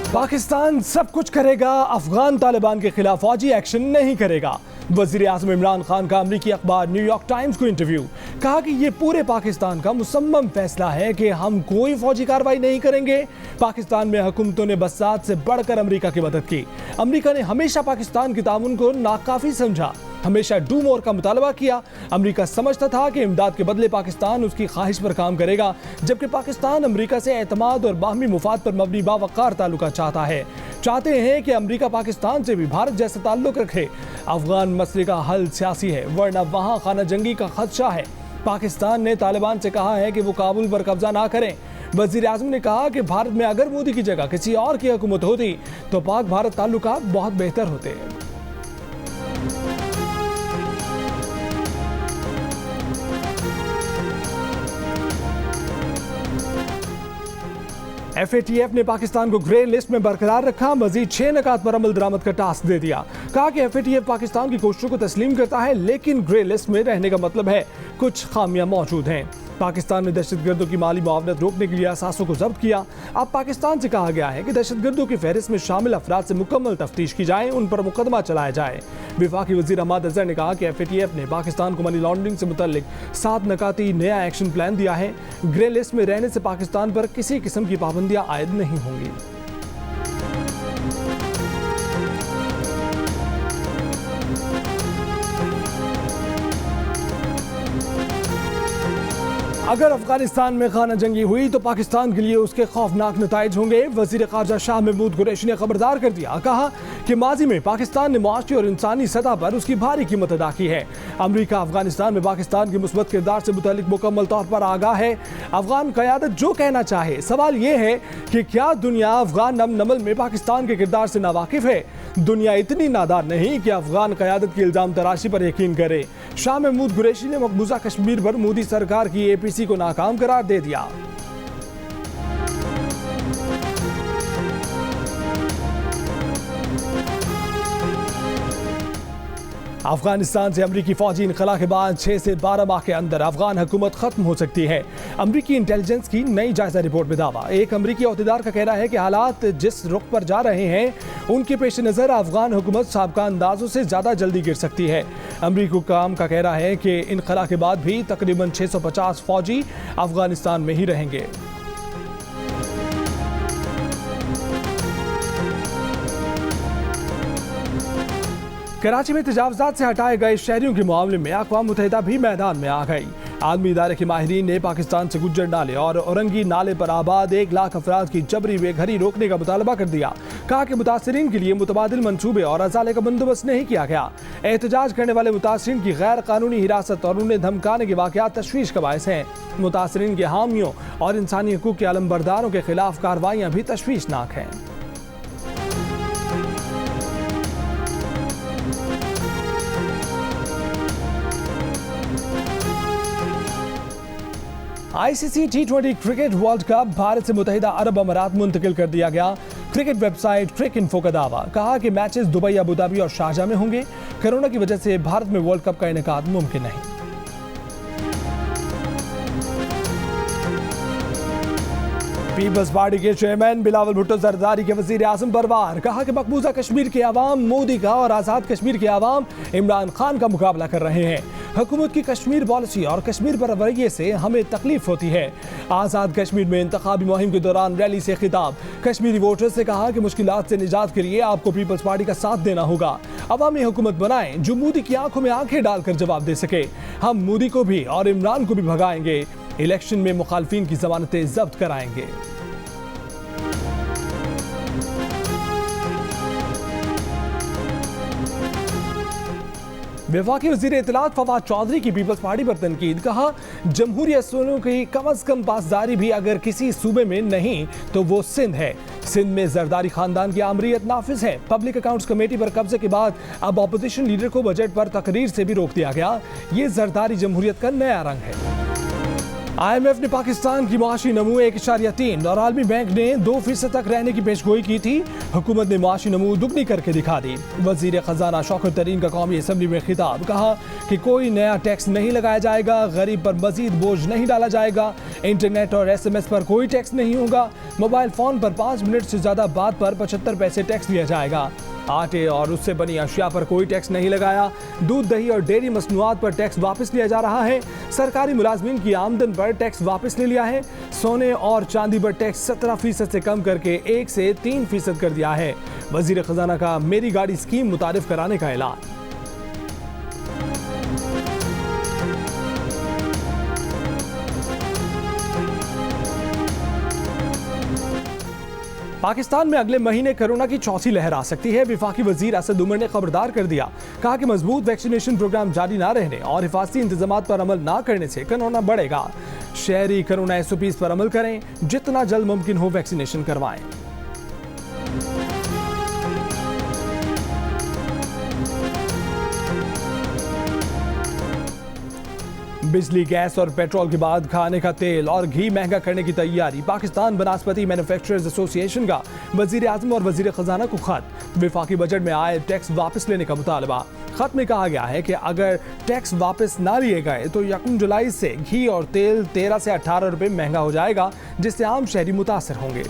पाकिस्तान सब कुछ करेगा, अफगान तालिबान के खिलाफ फौजी एक्शन नहीं करेगा। वजीर आज़म इमरान खान का अमरीकी अखबार न्यूयॉर्क टाइम्स को इंटरव्यू। कहा कि ये पूरे पाकिस्तान का मुसम्मम फैसला है कि हम कोई फौजी कार्रवाई नहीं करेंगे। पाकिस्तान में हुकूमतों ने बसात से बढ़कर अमरीका की मदद की। अमरीका ने हमेशा पाकिस्तान के ताउन को नाकाफी समझा, हमेशा डू मोर का मुतालबा किया। अमरीका समझता था कि इमदाद के बदले पाकिस्तान उसकी ख्वाहिश पर काम करेगा, जबकि पाकिस्तान अमरीका से एतमाद और बाहमी मुफाद पर मबनी बावकार ताल्लुकात चाहते हैं कि अमरीका पाकिस्तान से भी भारत जैसा ताल्लुक रखे। अफगान मसले का हल सियासी है, वरना वहाँ खाना जंगी का खदशा है। पाकिस्तान ने तालिबान से कहा है कि वो काबुल पर कब्जा ना करें। वजीर आज़म ने कहा कि भारत में अगर मोदी की जगह किसी और की हुकूमत होती तो पाक भारत ताल्लुकात बहुत बेहतर होते। FATF ने पाकिस्तान को ग्रे लिस्ट में बरकरार रखा, मजीद 6 नकात पर अमल दरामद का टास्क दे दिया। कहा कि FATF पाकिस्तान की कोशिशों को तस्लीम करता है, लेकिन ग्रे लिस्ट में रहने का मतलब है कुछ खामियां मौजूद हैं। पाकिस्तान ने दहशतगर्दों की माली मुआवनत रोकने के लिए असासों को जब्त किया। अब पाकिस्तान से कहा गया है कि दहशतगर्दों की फहरिस्त में शामिल अफराद से मुकम्मल तफ्तीश की जाए, उन पर मुकदमा चलाया जाए। वफाकी वजीर अहमद अजहर ने कहा कि FATF ने पाकिस्तान को मनी लॉन्ड्रिंग से मुतल्लिक 7 नकाती नया एक्शन प्लान दिया है। ग्रे लिस्ट में रहने से पाकिस्तान पर किसी किस्म की पाबंदियां आयद नहीं होंगी। अगर अफगानिस्तान में खाना जंगी हुई तो पाकिस्तान के लिए उसके खौफनाक नताइज होंगे। वजीर ख़ारजा शाह महमूद कुरैशी ने खबरदार कर दिया। कहा कि माजी में पाकिस्तान ने मुआशी और इंसानी सतह पर उसकी भारी कीमत अदा की है। अमरीका अफगानिस्तान में पाकिस्तान के मुस्बत किरदार से मुतल्लिक मुकम्मल तौर पर आगाह है। अफगान क़यादत जो कहना चाहे, सवाल यह है कि क्या दुनिया अफगान नमल में पाकिस्तान के किरदार से नावाकिफ है? दुनिया इतनी नादार नहीं कि अफगान क़यादत की इल्ज़ाम तराशी पर यकीन करे। शाह महमूद कुरैशी ने मकबूजा कश्मीर पर मोदी सरकार की APC को नाकाम करार दे दिया। अफगानिस्तान से अमरीकी फौजी इनखला के बाद 6 से 12 माह के अंदर अफगान हुकूमत खत्म हो सकती है। अमरीकी इंटेलिजेंस की नई जायजा रिपोर्ट में दावा। एक अमरीकी अहदेदार का कहना है कि हालात जिस रुख पर जा रहे हैं उनके पेश नज़र अफगान हुकूमत साबका अंदाजों से ज़्यादा जल्दी गिर सकती है। अमरीकी हुक्काम का कहना है कि इनखला के बाद भी तकरीबन 650 फौजी अफगानिस्तान में ही रहेंगे। कराची में तजावुज़ात से हटाए गए शहरियों के मामले में अक़वाम मुत्तहिदा भी मैदान में आ गई। आलमी इदारे के माहिरीन ने पाकिस्तान से गुज्जर नाले और औरंगी नाले पर आबाद 1 लाख अफराद की जबरी बेघरी रोकने का मुतालबा कर दिया। कहा कि मुतासिरीन के लिए मुतबादिल मनसूबे और अजाले का बंदोबस्त नहीं किया गया। एहतजाज करने वाले मुतासिरीन की गैर कानूनी हिरासत और उन्हें धमकाने के वाक़यात तशवीश का बायस हैं। मुतासिरीन के हामियों और इंसानी हकूक़ के अलमबरदारों के खिलाफ कार्रवाइयाँ भी तशवीशनाक हैं। ICC T20 cricket world cup Bharat से मुत्तहिदा अरब अमारात मुंतकिल कर दिया गया। क्रिकेट वेबसाइट क्रिकइंफो का दावा। कहा कि मैचेस दुबई, अबू धाबी और शारजाह में होंगे। कोरोना की वजह से भारत में वर्ल्ड कप का इनेकाद मुमकिन नहीं। पीपल्स पार्टी के चेयरमैन बिलावल भुट्टो जरदारी के वजीर आज़म पर वार। कहा कि मकबूजा कश्मीर के अवाम मोदी का और आज़ाद कश्मीर के अवाम इमरान खान का मुकाबला कर रहे हैं। हुकूमत की कश्मीर पॉलिसी और कश्मीर पर रवैये से हमें तकलीफ होती है। आज़ाद कश्मीर में इंतखाबी मुहिम के दौरान रैली से खिताब। कश्मीरी वोटर्स से कहा कि मुश्किलात से निजात के लिए आपको पीपल्स पार्टी का साथ देना होगा। अवामी हुकूमत बनाएं जो मोदी की आंखों में आंखें डालकर जवाब दे सके। हम मोदी को भी और इमरान को भी भगाएंगे। इलेक्शन में मुखालफिन की जमानतें जब्त कराएंगे। वफाकी वज़ीर इत्तलात फवाद चौधरी की पीपल्स पार्टी पर तनकीद। कहा जमहूरी असूलों की कम अज कम पासदारी भी अगर किसी सूबे में नहीं तो वो सिंध है। सिंध में जरदारी खानदान की आमरीत नाफिज है। पब्लिक अकाउंट्स कमेटी पर कब्जे के बाद अब अपोजिशन लीडर को बजट पर तकरीर से भी रोक दिया गया। ये जरदारी जमहूरियत का नया रंग है। IMF ने पाकिस्तान की मुआशी नमू 1.3 और आलमी बैंक ने 2% तक रहने की पेशगोई की थी। हुकूमत ने मुआशी नमू दुगनी करके दिखा दी। वजीर खजाना शौकत तरीन का कौमी असम्बली में खिताब, कहा कि कोई नया टैक्स नहीं लगाया जाएगा, गरीब पर मजीद बोझ नहीं डाला जाएगा, इंटरनेट और SMS पर कोई टैक्स नहीं होगा, मोबाइल फोन पर 5 मिनट से ज्यादा बात पर 75 पैसे टैक्स लिया जाएगा, आटे और उससे बनी अशिया पर कोई टैक्स नहीं लगाया, दूध दही और डेयरी मसनूआत पर टैक्स वापस लिया जा रहा है, सरकारी मुलाजमीन की आमदन पर टैक्स वापस ले लिया है, सोने और चांदी पर टैक्स 17% से कम करके 1 से 3% कर दिया है। वजीर खजाना का मेरी गाड़ी स्कीम मुतारिफ कराने का ऐलान। पाकिस्तान में अगले महीने कोरोना की चौथी लहर आ सकती है। वफाकी वजीर असद उमर ने खबरदार कर दिया, कहा कि मजबूत वैक्सीनेशन प्रोग्राम जारी ना रहने और हिफाजती इंतजाम पर अमल ना करने से कोरोना बढ़ेगा। शहरी कोरोना SOPs पर अमल करें, जितना जल्द मुमकिन हो वैक्सीनेशन करवाएं। बिजली, गैस और पेट्रोल के बाद खाने का तेल और घी महंगा करने की तैयारी। पाकिस्तान बनास्पति मैन्युफैक्चरर्स एसोसिएशन का वजीर आजम और वजीर खजाना को खत। वफाकी बजट में आए टैक्स वापस लेने का मुतालबा। खत में कहा गया है कि अगर टैक्स वापस ना लिए गए तो 1 जुलाई से घी और तेल 13 से 18 रुपए महंगा हो जाएगा, जिससे आम शहरी मुतासर होंगे।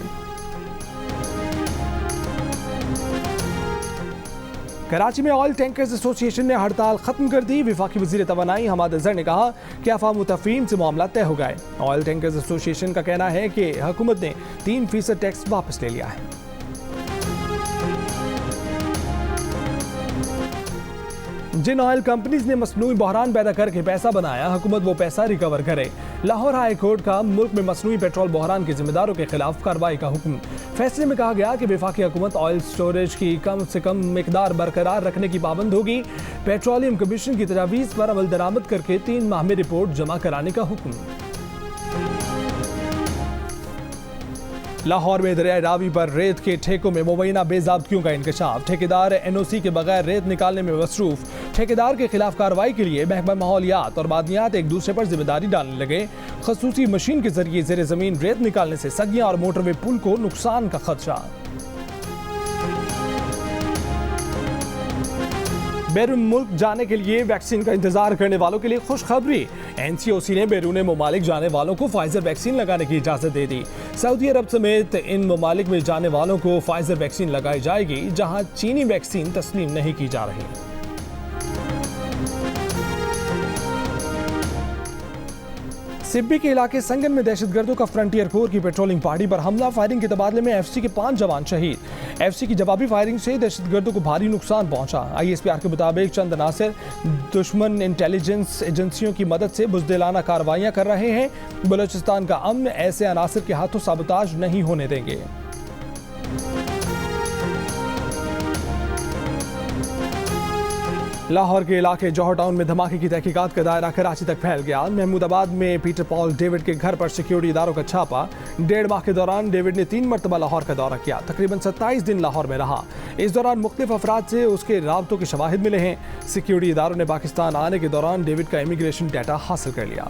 कराची में ऑयल टैंकर्स एसोसिएशन ने हड़ताल खत्म कर दी। वफाकी वजीर तवानाई हमाद अजहर ने कहा कि अफवाह तफहीम से मामला तय हो गए। ऑयल टैंकर्स एसोसिएशन का कहना है कि हुकूमत ने 3% टैक्स वापस ले लिया है। जिन ऑयल कंपनीज ने मसनूई बहरान पैदा करके पैसा बनाया, हुकूमत वो पैसा रिकवर करे। लाहौर हाई कोर्ट का मुल्क में मसनूई पेट्रोल बहरान के जिम्मेदारों के खिलाफ कार्रवाई का हुक्म। फैसले में कहा गया कि वफाकी हुकूमत ऑयल स्टोरेज की कम से कम मिकदार बरकरार रखने की पाबंद होगी। पेट्रोलियम कमीशन की तजावीज़ पर अमल दरामद करके 3 माह में रिपोर्ट जमा कराने का हुक्म। लाहौर में दरिया रावी पर रेत के ठेकों में मुबैना बेज़ाब्तियों का इंकशाफ। ठेकेदार NOC के बगैर रेत निकालने में मसरूफ। ठेकेदार के खिलाफ कार्रवाई के लिए महकमा माहौलियात और मादनियात एक दूसरे पर जिम्मेदारी डालने लगे। खसूसी मशीन के जरिए ज़ेर ज़मीन रेत निकालने से सगियां और मोटरवे पुल को नुकसान का खदशा। बैरून मुल्क जाने के लिए वैक्सीन का इंतजार करने वालों के लिए खुशखबरी। NCOC ने बैरून ममालिक जाने वालों को फाइजर वैक्सीन लगाने की इजाजत दे दी। सऊदी अरब समेत इन ममालिक में जाने वालों को फाइजर वैक्सीन लगाई जाएगी, जहां चीनी वैक्सीन तस्लीम नहीं की जा रही। सिब्बी के इलाके संगन में दहशतगर्दों का फ्रंटियर कोर की पेट्रोलिंग पार्टी पर हमला। फायरिंग के तबादले में FC के 5 जवान शहीद। FC की जवाबी फायरिंग से दहशतगर्दों को भारी नुकसान पहुंचा। ISPR के मुताबिक चंद अनासर दुश्मन इंटेलिजेंस एजेंसियों की मदद से बुज़दिलाना कार्रवाइयां कर रहे हैं। बलूचिस्तान का अमन ऐसे अनासर के हाथों साबोताज नहीं होने देंगे। लाहौर के इलाके जौहर टाउन में धमाके की तहकीकात का दायरा कराची तक फैल गया। महमूदाबाद में पीटर पॉल डेविड के घर पर सिक्योरिटी इदारों का छापा। 1.5 माह के दौरान डेविड ने 3 मरतबा लाहौर का दौरा किया। तकरीबन 27 दिन लाहौर में रहा। इस दौरान मुख्तलिफ अफराद से उसके राबतों के शवाहिद मिले हैं। सिक्योरिटी इदारों ने पाकिस्तान आने के दौरान डेविड का इमिग्रेशन डाटा हासिल कर लिया।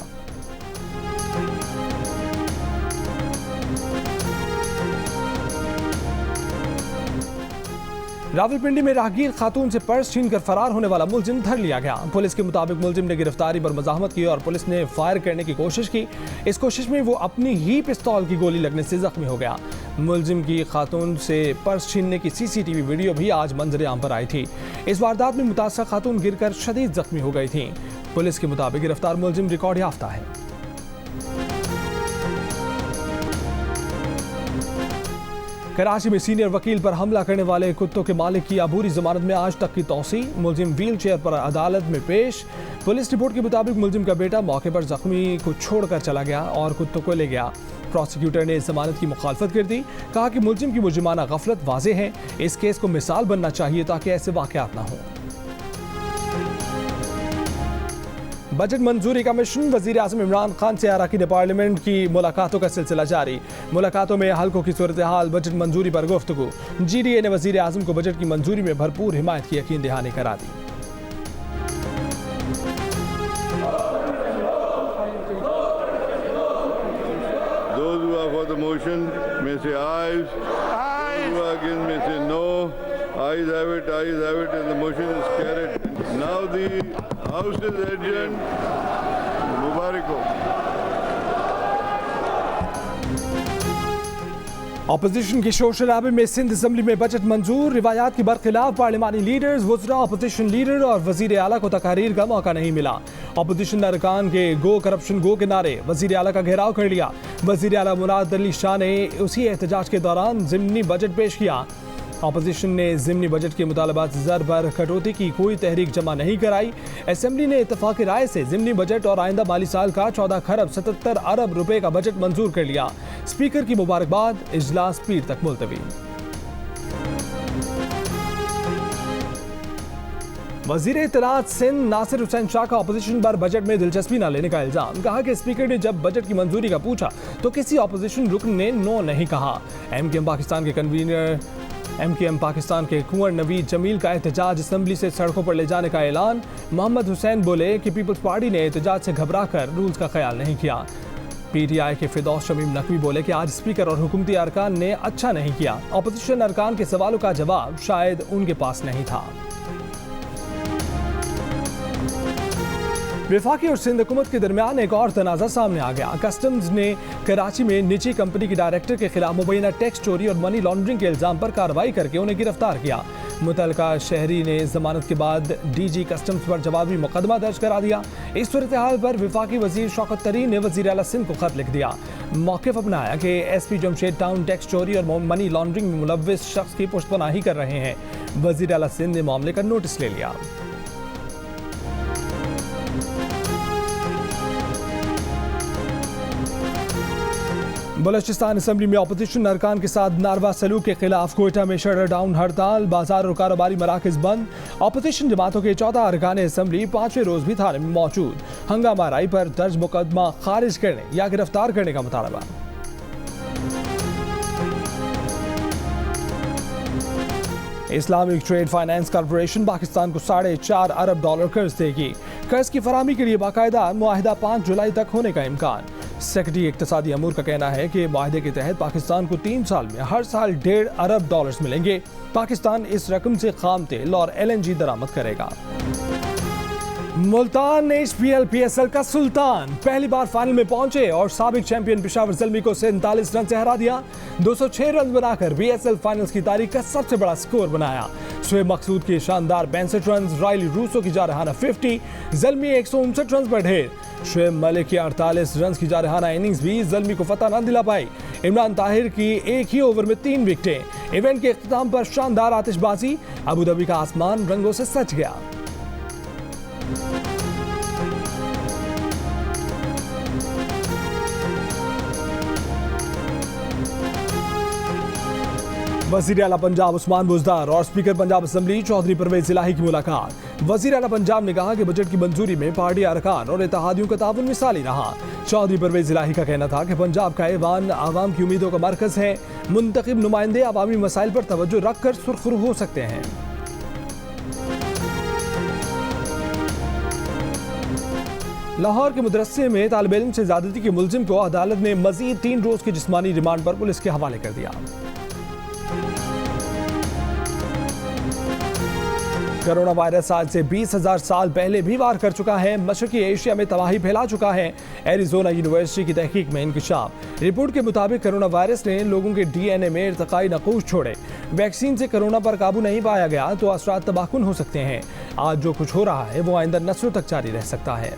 रावलपिंडी में राहगीर खातून से पर्स छीनकर फरार होने वाला मुलजिम धर लिया गया। पुलिस के मुताबिक मुलजिम ने गिरफ्तारी पर मजाहमत की और पुलिस ने फायर करने की कोशिश की। इस कोशिश में वो अपनी ही पिस्तौल की गोली लगने से जख्मी हो गया। मुलजिम की खातून से पर्स छीनने की CCTV वीडियो भी आज मंजर आम पर आई थी। इस वारदात में मुतासरा खातून गिरकर शदीद जख्मी हो गई थी। पुलिस के मुताबिक गिरफ्तार मुलजिम रिकॉर्ड याफ्ता है। कराची में सीनियर वकील पर हमला करने वाले कुत्तों के मालिक की अबूरी जमानत में आज तक की तौसी। मुलजिम व्हील चेयर पर अदालत में पेश। पुलिस रिपोर्ट के मुताबिक मुलजिम का बेटा मौके पर जख्मी को छोड़कर चला गया और कुत्तों को ले गया। प्रोसिक्यूटर ने इस जमानत की मुखालफत कर दी। कहा कि मुलजिम की मुजरिमाना गफलत वाज़ेह है। इस केस को मिसाल बनना चाहिए ताकि ऐसे वाक़यात ना हों। बजट मंजूरी कमीशन। वजीर आज़म इमरान खान से अरकान पार्लियामेंट की मुलाकातों का सिलसिला जारी। मुलाकातों में हल्कों की सूरत हाल, बजट मंजूरी पर गुफ्तगू। GDA ने वजीर आज़म को बजट की मंजूरी में भरपूर हिमायत की यकीन दहानी करा दी। motion may say ayes. Who are against may say no. Ayes have it, and the motion is carried. Now the House is adjourned. Mubarak ho. Opposition के शोर शराबे में सिंध असम्बली में बजट मंजूर, रिवायात की बरखिलाफ पार्लिमानी लीडर्स, वज़रा, अपोजिशन लीडर और वज़ीर आला को तकारीर का मौका नहीं मिला। अपोजिशन अरकान के गो करप्शन गो के नारे, वज़ीर आला का घेराव कर लिया। वज़ीर आला मुराद अली शाह ने उसी एहतजाज के दौरान ज़िमनी बजट पेश किया। अपोजिशन ने ज़िमनी बजट के मुतालबात ज़र पर कटौती की कोई तहरीक जमा नहीं कराई। असेंबली ने इत्तफाक़ी राय से ज़िमनी बजट और आइंदा माली साल का 14 खरब 77 अरब रुपए का बजट मंजूर कर लिया। स्पीकर की मुबारकबाद, इजलास पीर तक मुलतवी। वज़ीर इत्तलात सिंध नासिर हुसैन शाह का अपोजिशन पर बजट में दिलचस्पी न लेने का इल्जाम। कहा कि स्पीकर ने जब बजट की मंजूरी का पूछा तो किसी अपोजिशन रुकन ने नो नहीं कहा। एमकेएम पाकिस्तान के कन्वीनर एमकेएम पाकिस्तान के कुंवर नवीद जमील का एहतजाज असम्बली से सड़कों पर ले जाने का ऐलान। मोहम्मद हुसैन बोले कि पीपल्स पार्टी ने एहतजाज से घबराकर रूल्स का ख्याल नहीं किया। पीटीआई के फिरदौस शमीम नकवी बोले कि आज स्पीकर और हुकूमती अरकान ने अच्छा नहीं किया। अपोजिशन अरकान के सवालों का जवाब शायद उनके पास नहीं था। वफाकी और सिंध हुकूमत के दरमियान एक और तनाज़ा सामने आ गया। कस्टम्स ने कराची में निजी कंपनी के डायरेक्टर के खिलाफ मुबैना टैक्स चोरी और मनी लॉन्ड्रिंग के इल्ज़ाम पर कार्रवाई करके उन्हें गिरफ्तार किया। मुतल्लिका शहरी ने जमानत के बाद डीजी कस्टम्स पर जवाबी मुकदमा दर्ज करा दिया। इस सूरत हाल पर वफाकी वजीर शौकत तरीन ने वज़ीर आला सिंध को खत लिख दिया। मौक़िफ़ अपनाया कि एसपी जमशेद टाउन टैक्स चोरी और मनी लॉन्ड्रिंग में मुलव्विस शख्स की पुश्तपनाही कर रहे हैं। वज़ीर आला सिंध ने मामले का नोटिस ले लिया। बलोचिस्तान असम्बली में अपोजिशन अरकान के साथ नारवा सलूक के खिलाफ कोयटा में शटर डाउन हड़ताल, बाजार और कारोबारी मराकज बंद। अपोजिशन जमातों के 14 अरकान असम्बली 5वें रोज भी थाने में मौजूद। हंगामा राई पर दर्ज मुकदमा खारिज करने या गिरफ्तार करने का मुतालबा। Islamic trade finance corporation Pakistan को $4.5 अरब कर्ज देगी। कर्ज की फराहमी के लिए बाकायदा मुआहिदा 5 जुलाई तक होने का इम्कान। सेक्रेटरी इक्तसादी अमूर का कहना है कि मुआहिदे के तहत पाकिस्तान को 3 साल में हर साल $1.5 अरब मिलेंगे। पाकिस्तान इस रकम से खाम तेल और LNG दरामद करेगा। मुल्तान HPL PSL का सुल्तान पहली बार फाइनल में पहुंचे और साबिक चैंपियन पेशावर ज़ल्मी को 47 रन से हरा दिया। 206 रन बनाकर BSL फाइनल्स की तारीख का सबसे बड़ा स्कोर बनाया। शुएब मकसूद के शानदार 62 रन, राइली रूसो की जारहाना 50, ज़ल्मी 159 रन पर ढेर। शुएब मलिक की 48 रन की जारहाना इनिंग्स भी ज़ल्मी को फतह न दिला पाई। इमरान ताहिर की एक ही ओवर में 3 विकेटें। इवेंट के इख्तिताम पर शानदार आतिशबाजी, अबू धाबी का आसमान रंगों से सज गया। वज़ीर आला पंजाब उस्मान बुज़दार और स्पीकर पंजाब असम्बली चौधरी परवेज़ इलाही की मुलाकात। वज़ीर आला पंजाब ने कहा कि बजट की मंजूरी में पार्टी अरकान और इत्तेहादियों का ताउन मिसाली रहा। चौधरी परवेज़ इलाही का कहना था कि पंजाब का ऐवान आवाम की उम्मीदों का मरकज़ है। मुंतखब नुमाइंदे अवामी मसाइल पर तवज्जो रखकर सुरखरू हो सकते हैं। लाहौर के मदरसे में तालिब इल्म से ज़्यादती के मुलजिम को अदालत ने मज़ीद 3 रोज़ की जिस्मानी रिमांड पर पुलिस के हवाले कर दिया। कोरोना वायरस आज से 20,000 साल पहले भी वार कर चुका है। मशरकी एशिया में तबाही फैला चुका है। एरिजोना यूनिवर्सिटी की तहकीक में इंकशाफ। रिपोर्ट के मुताबिक कोरोना वायरस ने लोगों के DNA में इर्तिकाई नकूश छोड़े। वैक्सीन से कोरोना पर काबू नहीं पाया गया तो असरात तबाहकुन हो सकते हैं। आज जो कुछ हो रहा है वो आइंदा नस्लों तक जारी रह सकता है।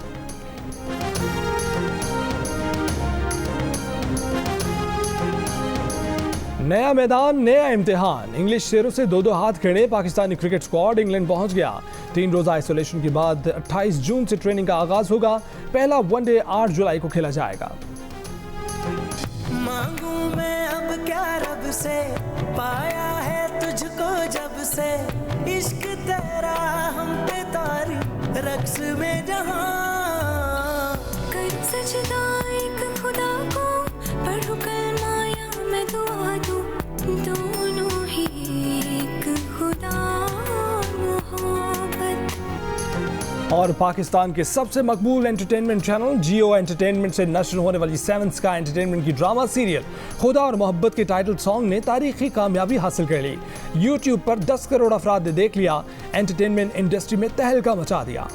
नया मैदान, नया इम्तिहान। इंग्लिश शेरों से 2-2 हाथ खड़े पाकिस्तानी क्रिकेट स्क्वाड इंग्लैंड पहुंच गया। 3 रोजा आइसोलेशन के बाद 28 जून से ट्रेनिंग का आगाज होगा। पहला वनडे 8 जुलाई को खेला जाएगा। मांगू मैं अब क्या रब से, पाया है तुझको जब से, इश्क तेरा हम पे तारी रक्स में जहां कर सजदा एक खुदा को, पढ़ू कलमा या मैं दुआ दूं, दोनों ही एक खुदा मोहब्बत। और पाकिस्तान के सबसे मकबूल एंटरटेनमेंट चैनल जियो एंटरटेनमेंट से नश्र होने वाली 7 स्काई एंटरटेनमेंट की ड्रामा सीरियल खुदा और मोहब्बत के टाइटल सॉन्ग ने तारीखी कामयाबी हासिल कर ली। YouTube पर 10 करोड़ अफराद ने देख लिया, एंटरटेनमेंट इंडस्ट्री में तहलका मचा दिया।